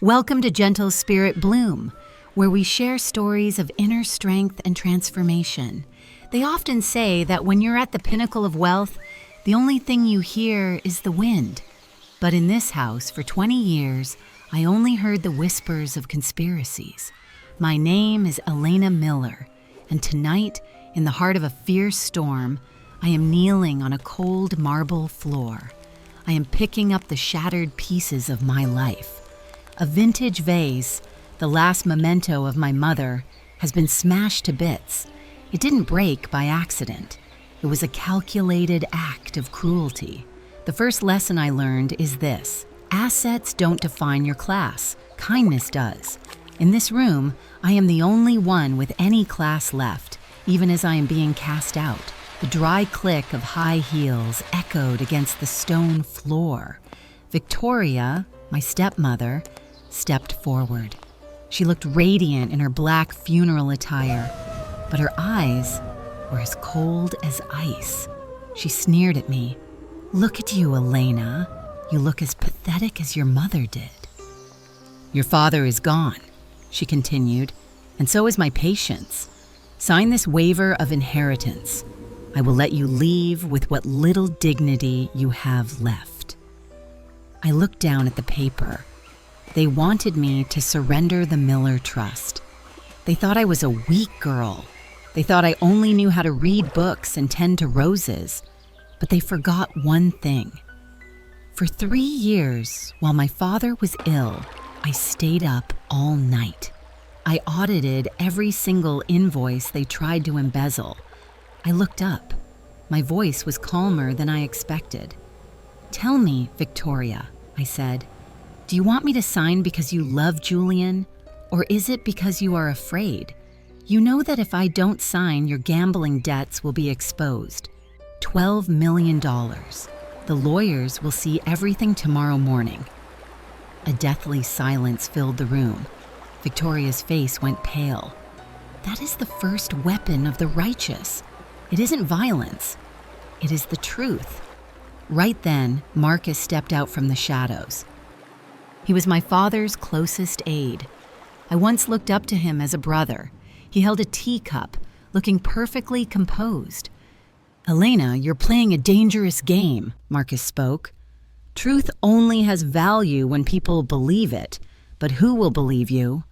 Welcome to Gentle Spirit Bloom, where we share stories of inner strength and transformation. They often say that when you're at the pinnacle of wealth, the only thing you hear is the wind. But in this house, for 20 years, I only heard the whispers of conspiracies. My name is Elena Miller, and tonight, in the heart of a fierce storm, I am kneeling on a cold marble floor. I am picking up the shattered pieces of my life. A vintage vase, the last memento of my mother, has been smashed to bits. It didn't break by accident. It was a calculated act of cruelty. The first lesson I learned is this: assets don't define your class. Kindness does. In this room, I am the only one with any class left, even as I am being cast out. The dry click of high heels echoed against the stone floor. Victoria, my stepmother, stepped forward. She looked radiant in her black funeral attire, but her eyes were as cold as ice. She sneered at me. "Look at you, Elena. You look as pathetic as your mother did." "Your father is gone," she continued, "and so is my patience. Sign this waiver of inheritance. I will let you leave with what little dignity you have left." I looked down at the paper. They wanted me to surrender the Miller Trust. They thought I was a weak girl. They thought I only knew how to read books and tend to roses. But they forgot one thing. For 3 years, while my father was ill, I stayed up all night. I audited every single invoice they tried to embezzle. I looked up. My voice was calmer than I expected. "Tell me, Victoria," I said. "Do you want me to sign because you love Julian, or is it because you are afraid? You know that if I don't sign, your gambling debts will be exposed. $12 million. The lawyers will see everything tomorrow morning." A deathly silence filled the room. Victoria's face went pale. "That is the first weapon of the righteous. It isn't violence. It is the truth." Right then, Marcus stepped out from the shadows. He was my father's closest aide. I once looked up to him as a brother. He held a teacup, looking perfectly composed. "Elena, you're playing a dangerous game," Marcus spoke. "Truth only has value when people believe it, but who will believe you?"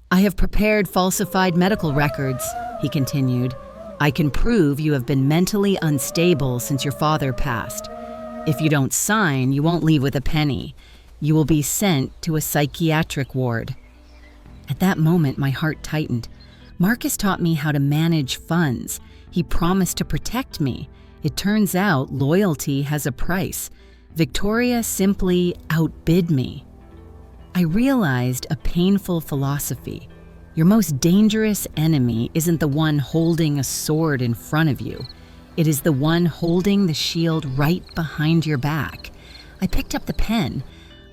"I have prepared falsified medical records," he continued. "I can prove you have been mentally unstable since your father passed. If you don't sign, you won't leave with a penny. You will be sent to a psychiatric ward." At that moment, my heart tightened. Marcus taught me how to manage funds. He promised to protect me. It turns out loyalty has a price. Victoria simply outbid me. I realized a painful philosophy. Your most dangerous enemy isn't the one holding a sword in front of you. It is the one holding the shield right behind your back. I picked up the pen.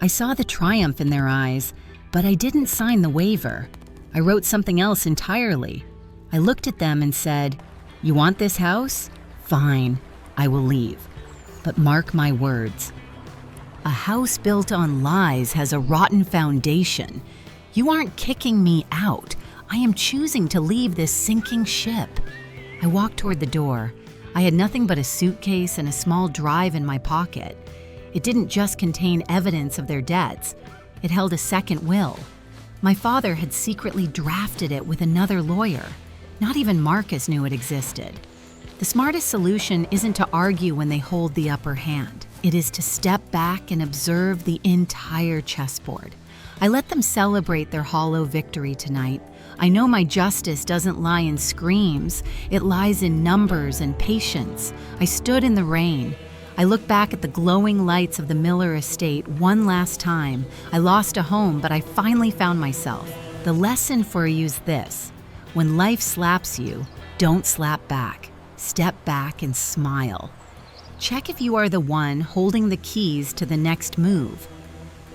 I saw the triumph in their eyes, but I didn't sign the waiver. I wrote something else entirely. I looked at them and said, "You want this house? Fine, I will leave. But mark my words. A house built on lies has a rotten foundation. You aren't kicking me out. I am choosing to leave this sinking ship." I walked toward the door. I had nothing but a suitcase and a small drive in my pocket. It didn't just contain evidence of their debts. It held a second will. My father had secretly drafted it with another lawyer. Not even Marcus knew it existed. The smartest solution isn't to argue when they hold the upper hand. It is to step back and observe the entire chessboard. I let them celebrate their hollow victory tonight. I know my justice doesn't lie in screams. It lies in numbers and patience. I stood in the rain. I looked back at the glowing lights of the Miller estate one last time. I lost a home, but I finally found myself. The lesson for you is this: when life slaps you, don't slap back. Step back and smile. Check if you are the one holding the keys to the next move.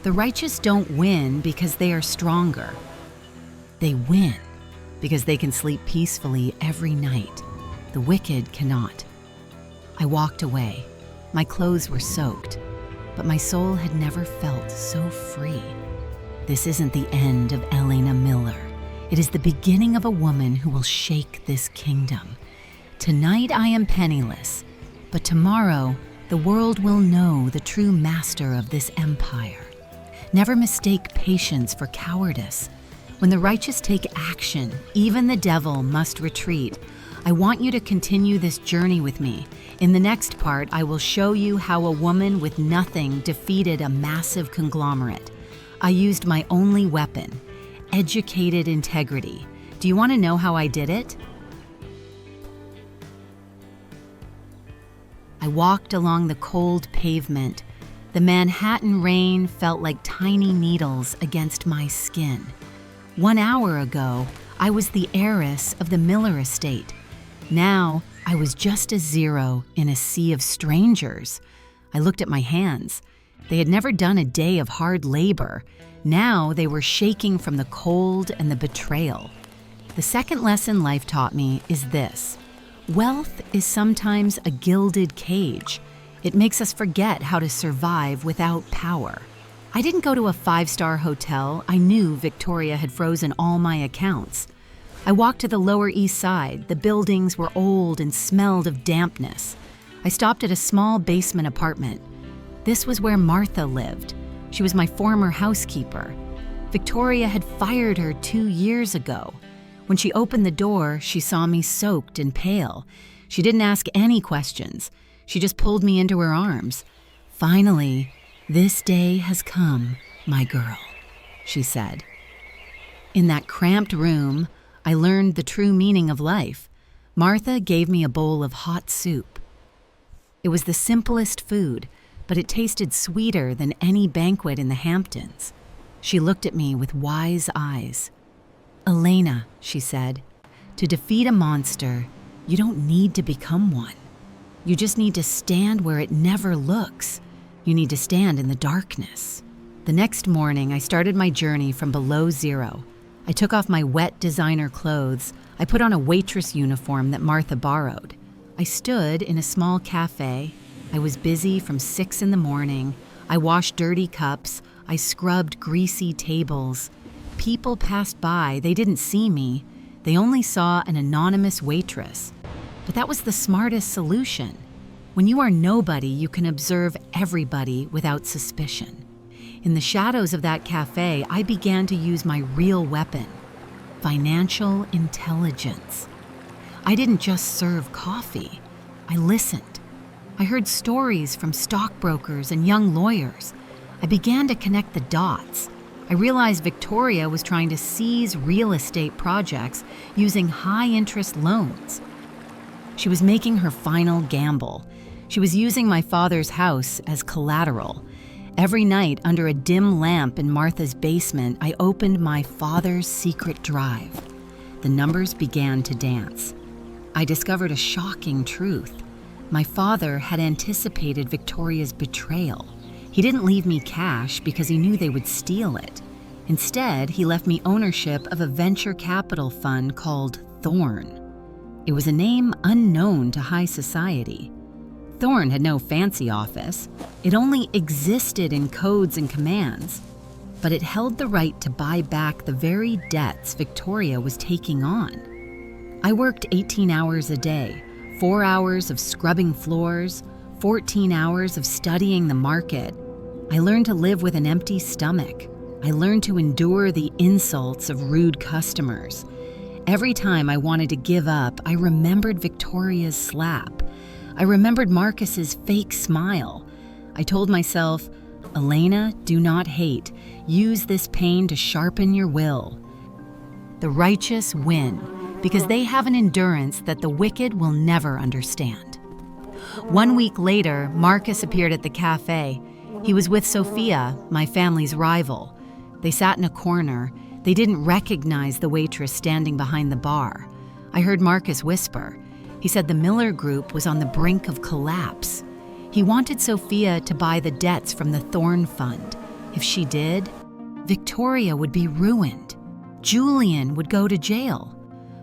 The righteous don't win because they are stronger. They win because they can sleep peacefully every night. The wicked cannot. I walked away. My clothes were soaked, but my soul had never felt so free. This isn't the end of Elena Miller. It is the beginning of a woman who will shake this kingdom. Tonight I am penniless, but tomorrow the world will know the true master of this empire. Never mistake patience for cowardice. When the righteous take action, even the devil must retreat. I want you to continue this journey with me. In the next part, I will show you how a woman with nothing defeated a massive conglomerate. I used my only weapon, educated integrity. Do you want to know how I did it? I walked along the cold pavement. The Manhattan rain felt like tiny needles against my skin. 1 hour ago, I was the heiress of the Miller estate. Now, I was just a zero in a sea of strangers. I looked at my hands. They had never done a day of hard labor. Now they were shaking from the cold and the betrayal. The second lesson life taught me is this: wealth is sometimes a gilded cage. It makes us forget how to survive without power. I didn't go to a 5-star hotel. I knew Victoria had frozen all my accounts. I walked to the Lower East Side. The buildings were old and smelled of dampness. I stopped at a small basement apartment. This was where Martha lived. She was my former housekeeper. Victoria had fired her 2 years ago. When she opened the door, she saw me soaked and pale. She didn't ask any questions. She just pulled me into her arms. "Finally, this day has come, my girl," she said. In that cramped room, I learned the true meaning of life. Martha gave me a bowl of hot soup. It was the simplest food, but it tasted sweeter than any banquet in the Hamptons. She looked at me with wise eyes. "Elena," she said, "to defeat a monster, you don't need to become one. You just need to stand where it never looks. You need to stand in the darkness." The next morning, I started my journey from below zero. I took off my wet designer clothes. I put on a waitress uniform that Martha borrowed. I stood in a small cafe. I was busy from 6 in the morning. I washed dirty cups. I scrubbed greasy tables. People passed by. They didn't see me. They only saw an anonymous waitress. But that was the smartest solution. When you are nobody, you can observe everybody without suspicion. In the shadows of that cafe, I began to use my real weapon, financial intelligence. I didn't just serve coffee. I listened. I heard stories from stockbrokers and young lawyers. I began to connect the dots. I realized Victoria was trying to seize real estate projects using high-interest loans. She was making her final gamble. She was using my father's house as collateral. Every night, under a dim lamp in Martha's basement, I opened my father's secret drive. The numbers began to dance. I discovered a shocking truth. My father had anticipated Victoria's betrayal. He didn't leave me cash because he knew they would steal it. Instead, he left me ownership of a venture capital fund called Thorn. It was a name unknown to high society. Thorn had no fancy office. It only existed in codes and commands. But it held the right to buy back the very debts Victoria was taking on. I worked 18 hours a day, 4 hours of scrubbing floors, 14 hours of studying the market. I learned to live with an empty stomach. I learned to endure the insults of rude customers. Every time I wanted to give up, I remembered Victoria's slap. I remembered Marcus's fake smile. I told myself, "Elena, do not hate. Use this pain to sharpen your will." The righteous win because they have an endurance that the wicked will never understand. 1 week later, Marcus appeared at the cafe. He was with Sophia, my family's rival. They sat in a corner. They didn't recognize the waitress standing behind the bar. I heard Marcus whisper. He said the Miller Group was on the brink of collapse. He wanted Sophia to buy the debts from the Thorn Fund. If she did, Victoria would be ruined. Julian would go to jail.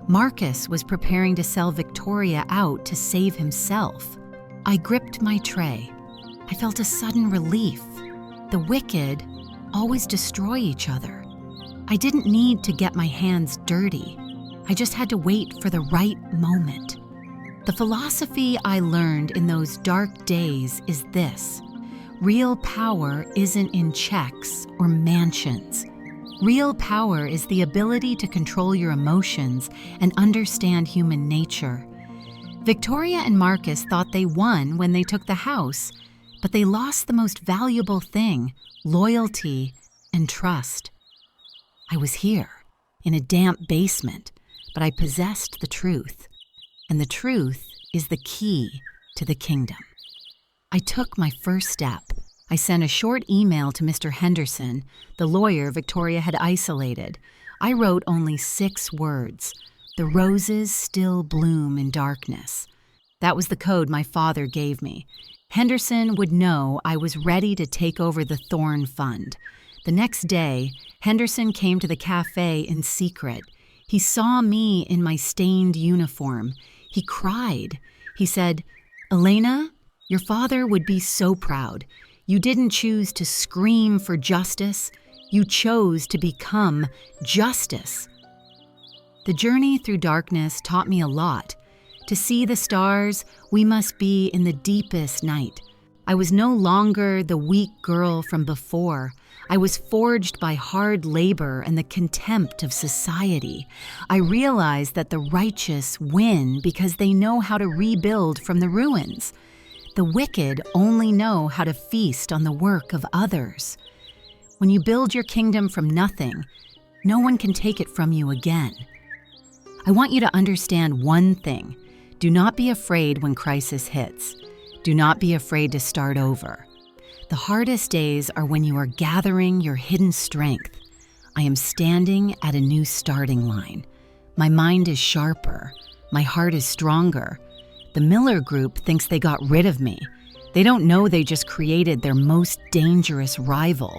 Marcus was preparing to sell Victoria out to save himself. I gripped my tray. I felt a sudden relief. The wicked always destroy each other. I didn't need to get my hands dirty. I just had to wait for the right moment. The philosophy I learned in those dark days is this: real power isn't in checks or mansions. Real power is the ability to control your emotions and understand human nature. Victoria and Marcus thought they won when they took the house, but they lost the most valuable thing: loyalty and trust. I was here, in a damp basement, but I possessed the truth. And the truth is the key to the kingdom. I took my first step. I sent a short email to Mr. Henderson, the lawyer Victoria had isolated. I wrote only 6 words: "The roses still bloom in darkness." That was the code my father gave me. Henderson would know I was ready to take over the Thorn Fund. The next day, Henderson came to the cafe in secret. He saw me in my stained uniform. He cried. He said, "Elena, your father would be so proud. You didn't choose to scream for justice. You chose to become justice." The journey through darkness taught me a lot. To see the stars, we must be in the deepest night. I was no longer the weak girl from before. I was forged by hard labor and the contempt of society. I realized that the righteous win because they know how to rebuild from the ruins. The wicked only know how to feast on the work of others. When you build your kingdom from nothing, no one can take it from you again. I want you to understand one thing. Do not be afraid when crisis hits. Do not be afraid to start over. The hardest days are when you are gathering your hidden strength. I am standing at a new starting line. My mind is sharper. My heart is stronger. The Miller Group thinks they got rid of me. They don't know they just created their most dangerous rival.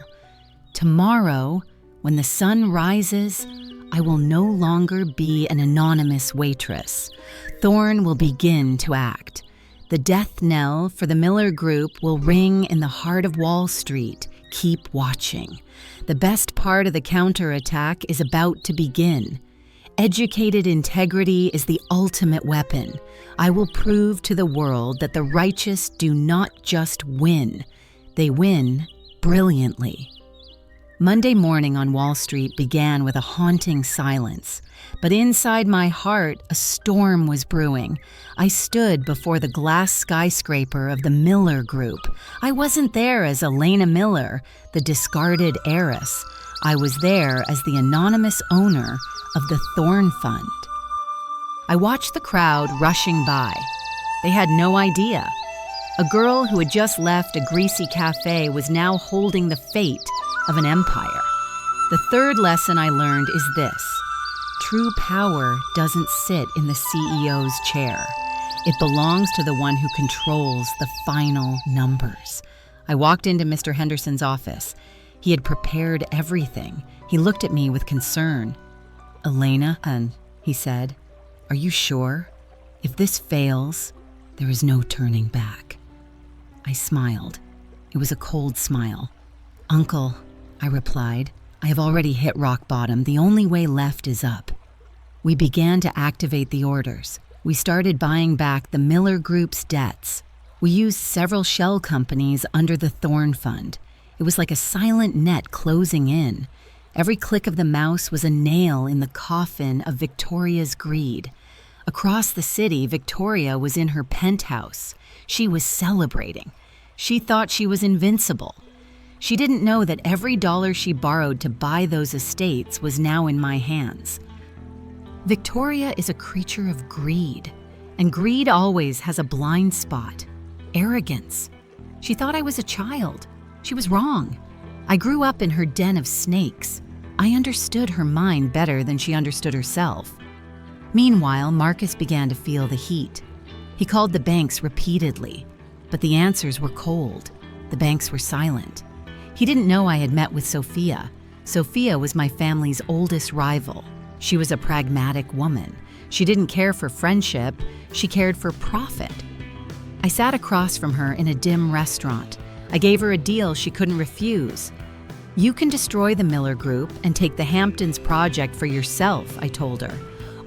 Tomorrow, when the sun rises, I will no longer be an anonymous waitress. Thorn will begin to act. The death knell for the Miller Group will ring in the heart of Wall Street. Keep watching. The best part of the counterattack is about to begin. Educated integrity is the ultimate weapon. I will prove to the world that the righteous do not just win. They win brilliantly. Monday morning on Wall Street began with a haunting silence. But inside my heart, a storm was brewing. I stood before the glass skyscraper of the Miller Group. I wasn't there as Elena Miller, the discarded heiress. I was there as the anonymous owner of the Thorn Fund. I watched the crowd rushing by. They had no idea. A girl who had just left a greasy cafe was now holding the fate of an empire. The third lesson I learned is this: true power doesn't sit in the CEO's chair. It belongs to the one who controls the final numbers. I walked into Mr. Henderson's office. He had prepared everything. He looked at me with concern. "Elena," he said, "are you sure? If this fails, there is no turning back." I smiled. It was a cold smile. "Uncle," I replied, "I have already hit rock bottom. The only way left is up." We began to activate the orders. We started buying back the Miller Group's debts. We used several shell companies under the Thorn Fund. It was like a silent net closing in. Every click of the mouse was a nail in the coffin of Victoria's greed. Across the city, Victoria was in her penthouse. She was celebrating. She thought she was invincible. She didn't know that every dollar she borrowed to buy those estates was now in my hands. Victoria is a creature of greed, and greed always has a blind spot: arrogance. She thought I was a child. She was wrong. I grew up in her den of snakes. I understood her mind better than she understood herself. Meanwhile, Marcus began to feel the heat. He called the banks repeatedly, but the answers were cold. The banks were silent. He didn't know I had met with Sophia. Sophia was my family's oldest rival. She was a pragmatic woman. She didn't care for friendship. She cared for profit. I sat across from her in a dim restaurant. I gave her a deal she couldn't refuse. You can destroy the Miller Group and take the Hamptons project for yourself, I told her.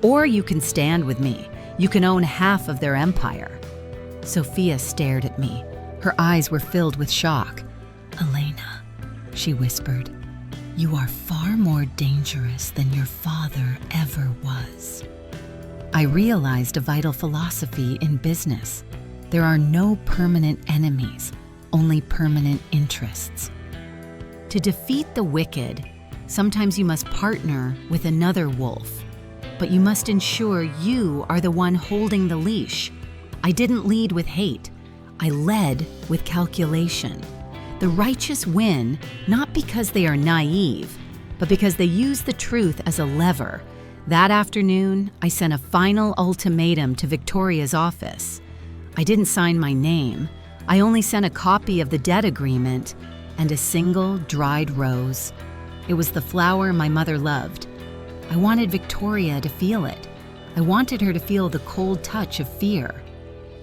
Or you can stand with me. You can own half of their empire. Sophia stared at me. Her eyes were filled with shock. Elena, she whispered, you are far more dangerous than your father ever was. I realized a vital philosophy in business. There are no permanent enemies, only permanent interests. To defeat the wicked, sometimes you must partner with another wolf, but you must ensure you are the one holding the leash. I didn't lead with hate. I led with calculation. The righteous win not because they are naive, but because they use the truth as a lever. That afternoon, I sent a final ultimatum to Victoria's office. I didn't sign my name. I only sent a copy of the debt agreement and a single dried rose. It was the flower my mother loved. I wanted Victoria to feel it. I wanted her to feel the cold touch of fear.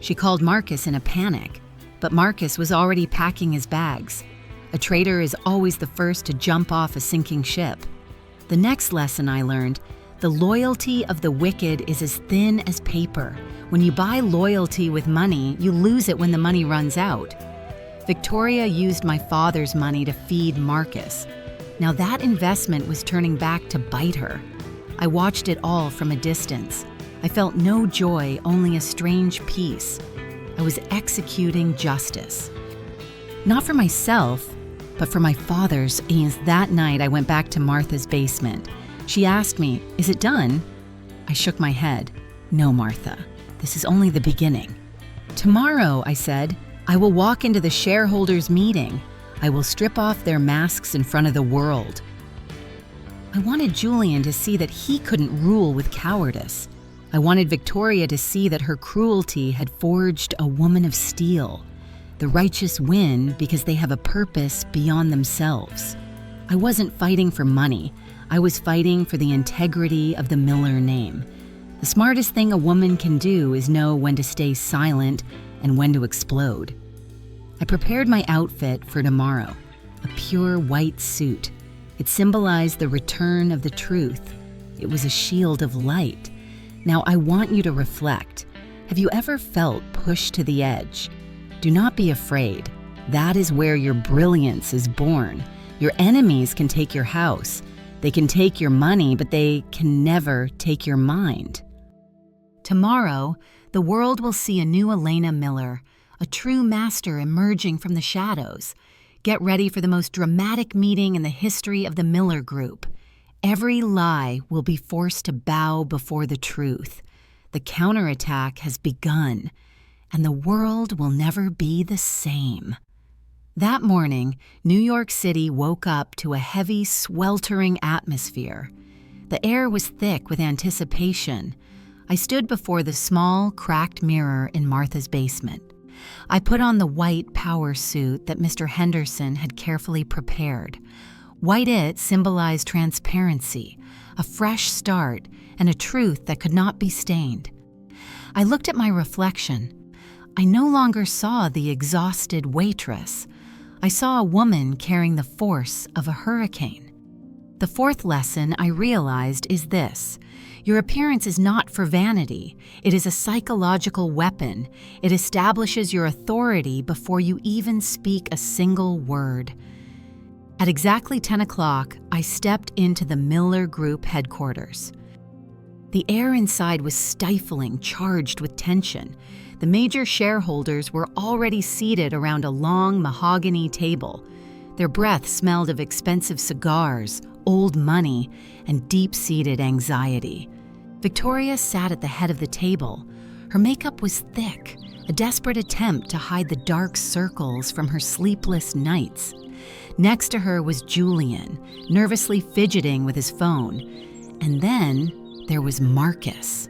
She called Marcus in a panic, but Marcus was already packing his bags. A traitor is always the first to jump off a sinking ship. The next lesson I learned, the loyalty of the wicked is as thin as paper. When you buy loyalty with money, you lose it when the money runs out. Victoria used my father's money to feed Marcus. Now that investment was turning back to bite her. I watched it all from a distance. I felt no joy, only a strange peace. I was executing justice. Not for myself, but for my father's. And that night I went back to Martha's basement. She asked me, "Is it done?" I shook my head. "No, Martha, this is only the beginning." "Tomorrow," I said, "I will walk into the shareholders' meeting. I will strip off their masks in front of the world." I wanted Julian to see that he couldn't rule with cowardice. I wanted Victoria to see that her cruelty had forged a woman of steel. The righteous win because they have a purpose beyond themselves. I wasn't fighting for money. I was fighting for the integrity of the Miller name. The smartest thing a woman can do is know when to stay silent and when to explode. I prepared my outfit for tomorrow, a pure white suit. It symbolized the return of the truth. It was a shield of light. Now I want you to reflect. Have you ever felt pushed to the edge? Do not be afraid. That is where your brilliance is born. Your enemies can take your house. They can take your money, but they can never take your mind. Tomorrow, the world will see a new Elena Miller, a true master emerging from the shadows. Get ready for the most dramatic meeting in the history of the Miller Group. Every lie will be forced to bow before the truth. The counterattack has begun, and the world will never be the same. That morning, New York City woke up to a heavy, sweltering atmosphere. The air was thick with anticipation. I stood before the small, cracked mirror in Martha's basement. I put on the white power suit that Mr. Henderson had carefully prepared. White symbolized transparency, a fresh start, and a truth that could not be stained. I looked at my reflection. I no longer saw the exhausted waitress. I saw a woman carrying the force of a hurricane. The fourth lesson I realized is this: your appearance is not for vanity. It is a psychological weapon. It establishes your authority before you even speak a single word. At exactly 10 o'clock, I stepped into the Miller Group headquarters. The air inside was stifling, charged with tension. The major shareholders were already seated around a long mahogany table. Their breath smelled of expensive cigars, old money, and deep-seated anxiety. Victoria sat at the head of the table. Her makeup was thick, a desperate attempt to hide the dark circles from her sleepless nights. Next to her was Julian, nervously fidgeting with his phone. And then there was Marcus.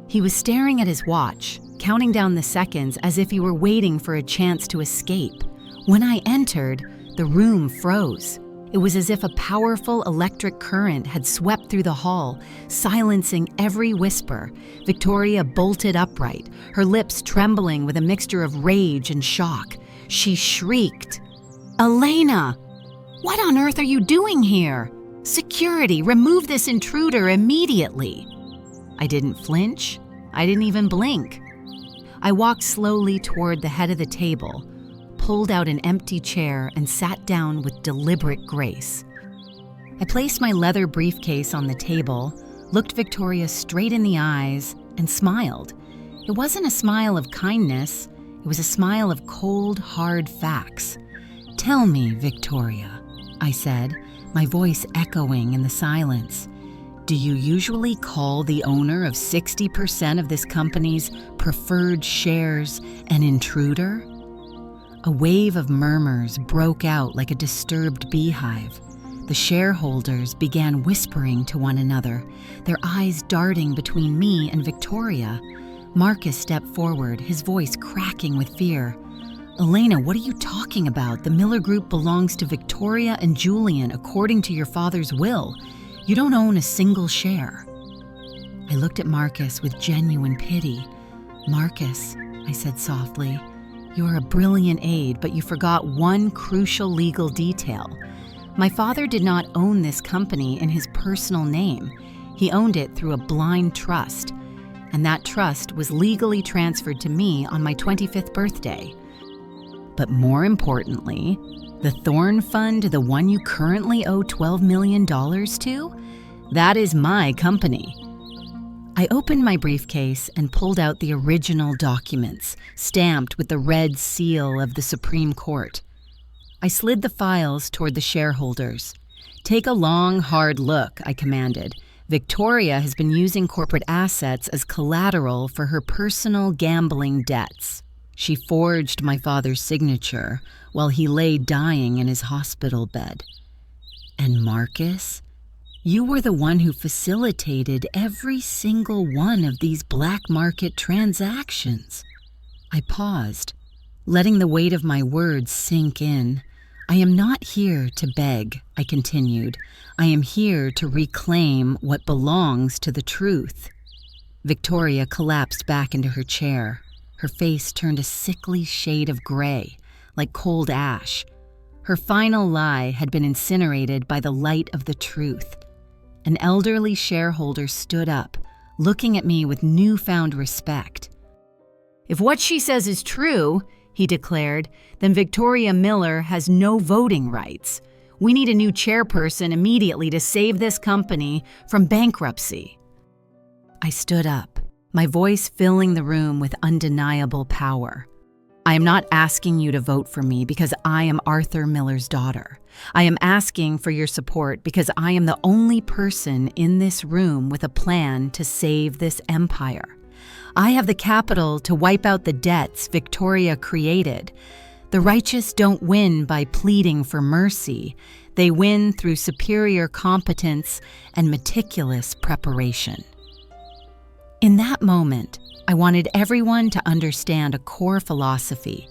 He was staring at his watch, counting down the seconds as if he were waiting for a chance to escape. When I entered, the room froze. It was as if a powerful electric current had swept through the hall, silencing every whisper. Victoria bolted upright, her lips trembling with a mixture of rage and shock. She shrieked, "Elena!" "What on earth are you doing here? Security, remove this intruder immediately." I didn't flinch. I didn't even blink. I walked slowly toward the head of the table, pulled out an empty chair, and sat down with deliberate grace. I placed my leather briefcase on the table, looked Victoria straight in the eyes, and smiled. It wasn't a smile of kindness. It was a smile of cold, hard facts. "Tell me, Victoria," I said, my voice echoing in the silence. "Do you usually call the owner of 60% of this company's preferred shares an intruder?" A wave of murmurs broke out like a disturbed beehive. The shareholders began whispering to one another, their eyes darting between me and Victoria. Marcus stepped forward, his voice cracking with fear. "Elena, what are you talking about? The Miller Group belongs to Victoria and Julian according to your father's will. You don't own a single share." I looked at Marcus with genuine pity. "Marcus," I said softly, "you're a brilliant aide, but you forgot one crucial legal detail. My father did not own this company in his personal name. He owned it through a blind trust, and that trust was legally transferred to me on my 25th birthday. But more importantly, the Thorn Fund, the one you currently owe $12 million to, that is my company." I opened my briefcase and pulled out the original documents, stamped with the red seal of the Supreme Court. I slid the files toward the shareholders. "Take a long, hard look," I commanded. "Victoria has been using corporate assets as collateral for her personal gambling debts. She forged my father's signature while he lay dying in his hospital bed. And Marcus, you were the one who facilitated every single one of these black market transactions." I paused, letting the weight of my words sink in. "I am not here to beg," I continued. "I am here to reclaim what belongs to the truth." Victoria collapsed back into her chair. Her face turned a sickly shade of gray, like cold ash. Her final lie had been incinerated by the light of the truth. An elderly shareholder stood up, looking at me with newfound respect. "If what she says is true," he declared, "then Victoria Miller has no voting rights. We need a new chairperson immediately to save this company from bankruptcy." I stood up, my voice filling the room with undeniable power. "I am not asking you to vote for me because I am Arthur Miller's daughter. I am asking for your support because I am the only person in this room with a plan to save this empire. I have the capital to wipe out the debts Victoria created. The righteous don't win by pleading for mercy. They win through superior competence and meticulous preparation." In that moment, I wanted everyone to understand a core philosophy.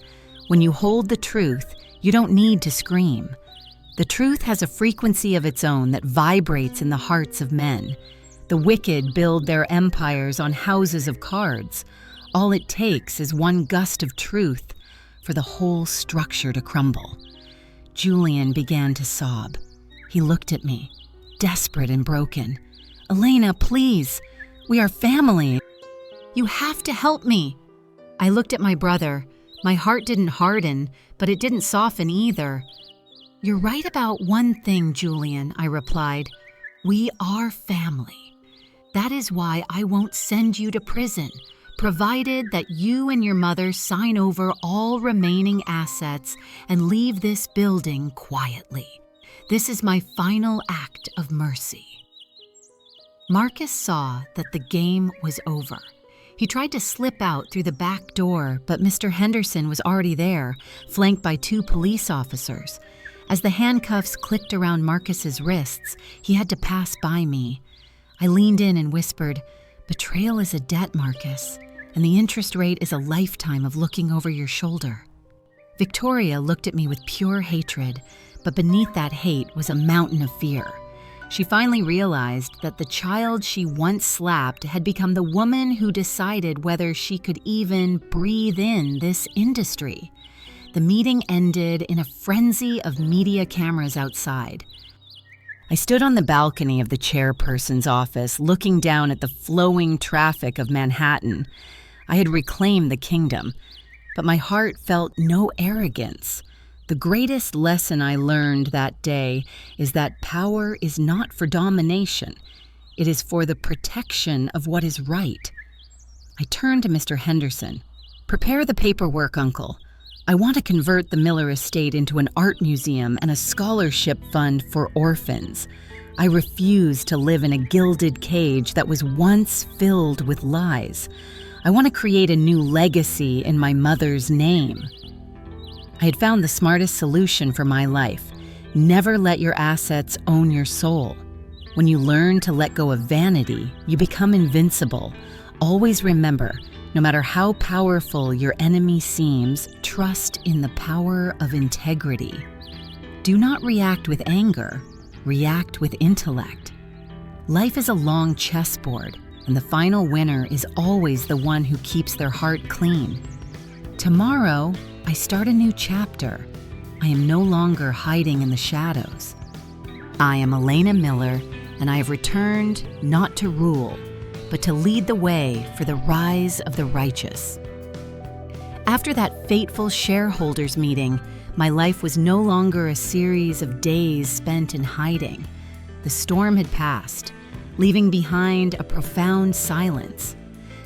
When you hold the truth, you don't need to scream. The truth has a frequency of its own that vibrates in the hearts of men. The wicked build their empires on houses of cards. All it takes is one gust of truth for the whole structure to crumble. Julian began to sob. He looked at me, desperate and broken. "Elena, please, we are family. You have to help me." I looked at my brother. My heart didn't harden, but it didn't soften either. "You're right about one thing, Julian," I replied. "We are family. That is why I won't send you to prison, provided that you and your mother sign over all remaining assets and leave this building quietly. This is my final act of mercy." Marcus saw that the game was over. He tried to slip out through the back door, but Mr. Henderson was already there, flanked by 2 police officers. As the handcuffs clicked around Marcus's wrists, he had to pass by me. I leaned in and whispered, "Betrayal is a debt, Marcus, and the interest rate is a lifetime of looking over your shoulder." Victoria looked at me with pure hatred, but beneath that hate was a mountain of fear. She finally realized that the child she once slapped had become the woman who decided whether she could even breathe in this industry. the meeting ended in a frenzy of media cameras outside. I stood on the balcony of the chairperson's office, looking down at the flowing traffic of Manhattan. I had reclaimed the kingdom, but my heart felt no arrogance. The greatest lesson I learned that day is that power is not for domination. It is for the protection of what is right. I turned to Mr. Henderson. "Prepare the paperwork, Uncle. I want to convert the Miller estate into an art museum and a scholarship fund for orphans. I refuse to live in a gilded cage that was once filled with lies. I want to create a new legacy in my mother's name." I had found the smartest solution for my life. Never let your assets own your soul. When you learn to let go of vanity, you become invincible. Always remember, no matter how powerful your enemy seems, trust in the power of integrity. Do not react with anger, react with intellect. Life is a long chessboard, and the final winner is always the one who keeps their heart clean. Tomorrow, I start a new chapter. I am no longer hiding in the shadows. I am Elena Miller, and I have returned not to rule, but to lead the way for the rise of the righteous. After that fateful shareholders meeting, my life was no longer a series of days spent in hiding. The storm had passed, leaving behind a profound silence.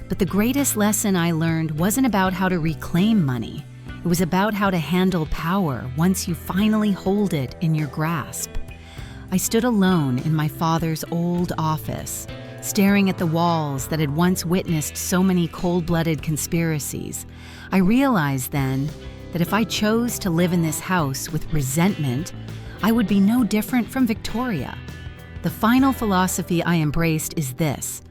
But the greatest lesson I learned wasn't about how to reclaim money. It was about how to handle power once you finally hold it in your grasp. I stood alone in my father's old office, staring at the walls that had once witnessed so many cold-blooded conspiracies. I realized then that if I chose to live in this house with resentment, I would be no different from Victoria. The final philosophy I embraced is this: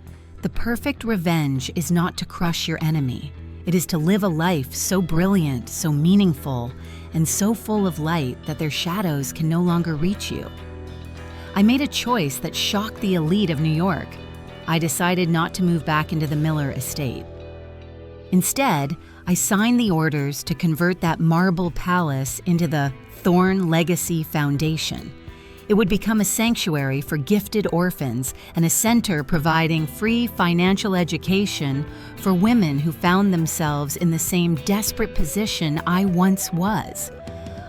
the perfect revenge is not to crush your enemy. It is to live a life so brilliant, so meaningful, and so full of light that their shadows can no longer reach you. I made a choice that shocked the elite of New York. I decided not to move back into the Miller estate. Instead, I signed the orders to convert that marble palace into the Thorn Legacy Foundation. It would become a sanctuary for gifted orphans and a center providing free financial education for women who found themselves in the same desperate position I once was.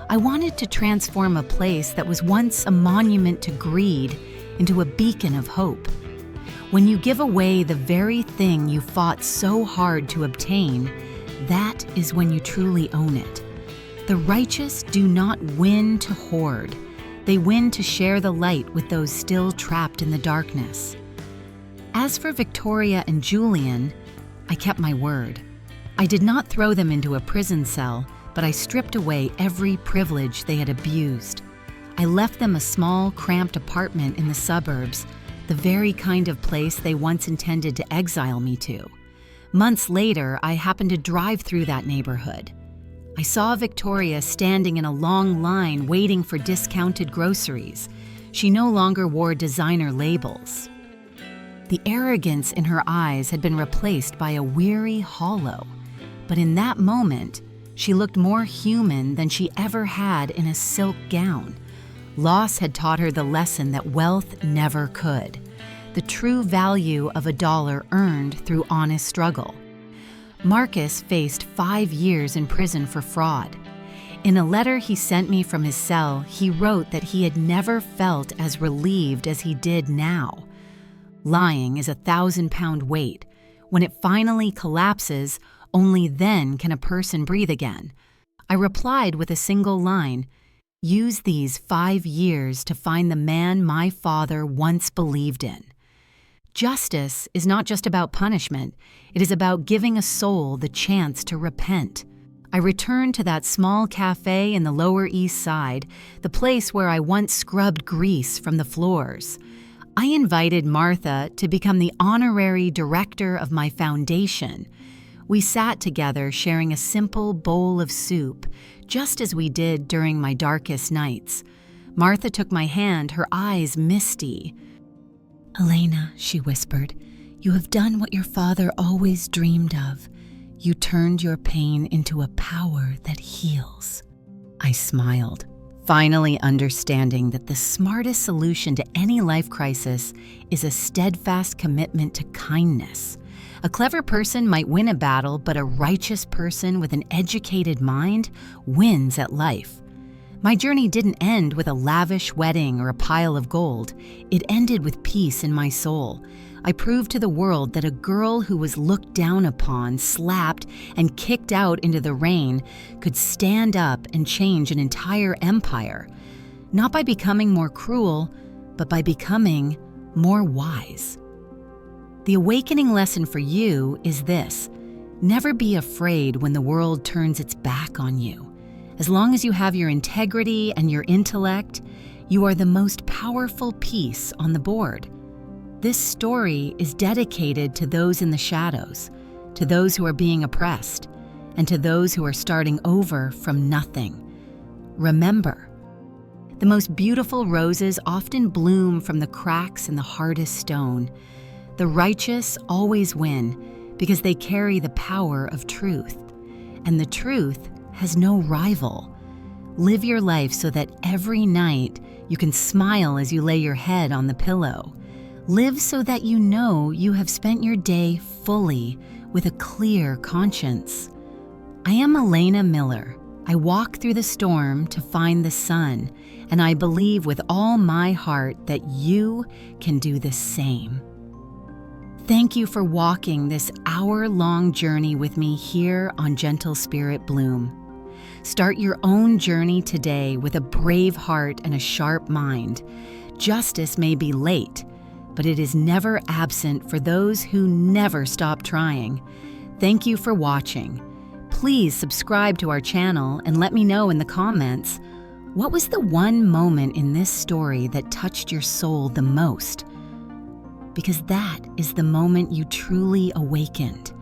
I wanted to transform a place that was once a monument to greed into a beacon of hope. When you give away the very thing you fought so hard to obtain, that is when you truly own it. The righteous do not win to hoard. They win to share the light with those still trapped in the darkness. As for Victoria and Julian, I kept my word. I did not throw them into a prison cell, but I stripped away every privilege they had abused. I left them a small, cramped apartment in the suburbs, the very kind of place they once intended to exile me to. Months later, I happened to drive through that neighborhood. I saw Victoria standing in a long line waiting for discounted groceries. She no longer wore designer labels. The arrogance in her eyes had been replaced by a weary hollow. But in that moment, she looked more human than she ever had in a silk gown. Loss had taught her the lesson that wealth never could. The true value of a dollar earned through honest struggle. Marcus faced 5 years in prison for fraud. In a letter he sent me from his cell, he wrote that he had never felt as relieved as he did now. Lying is a 1,000-pound weight. When it finally collapses, only then can a person breathe again. I replied with a single line: "Use these 5 years to find the man my father once believed in." Justice is not just about punishment. It is about giving a soul the chance to repent. I returned to that small cafe in the Lower East Side, the place where I once scrubbed grease from the floors. I invited Martha to become the honorary director of my foundation. We sat together sharing a simple bowl of soup, just as we did during my darkest nights. Martha took my hand, her eyes misty. "Elena," she whispered, "you have done what your father always dreamed of. You turned your pain into a power that heals. I smiled, finally understanding that the smartest solution to any life crisis is a steadfast commitment to kindness. A clever person might win a battle, but a righteous person with an educated mind wins at life. My journey didn't end with a lavish wedding or a pile of gold. It ended with peace in my soul. I proved to the world that a girl who was looked down upon, slapped, and kicked out into the rain could stand up and change an entire empire, not by becoming more cruel, but by becoming more wise. The awakening lesson for you is this: never be afraid when the world turns its back on you. As long as you have your integrity and your intellect, you are the most powerful piece on the board. This story is dedicated to those in the shadows, to those who are being oppressed, and to those who are starting over from nothing. Remember, the most beautiful roses often bloom from the cracks in the hardest stone. The righteous always win because they carry the power of truth, and the truth has no rival. Live your life so that every night you can smile as you lay your head on the pillow. Live so that you know you have spent your day fully with a clear conscience. I am Elena Miller. I walk through the storm to find the sun, and I believe with all my heart that you can do the same. Thank you for walking this hour-long journey with me here on Gentle Spirit Bloom. Start your own journey today with a brave heart and a sharp mind. Justice may be late, but it is never absent for those who never stop trying. Thank you for watching. Please subscribe to our channel and let me know in the comments, what was the one moment in this story that touched your soul the most? Because that is the moment you truly awakened.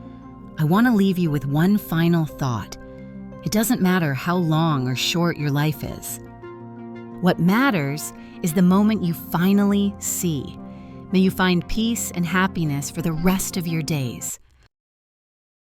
I want to leave you with one final thought. It doesn't matter how long or short your life is. What matters is the moment you finally see. May you find peace and happiness for the rest of your days.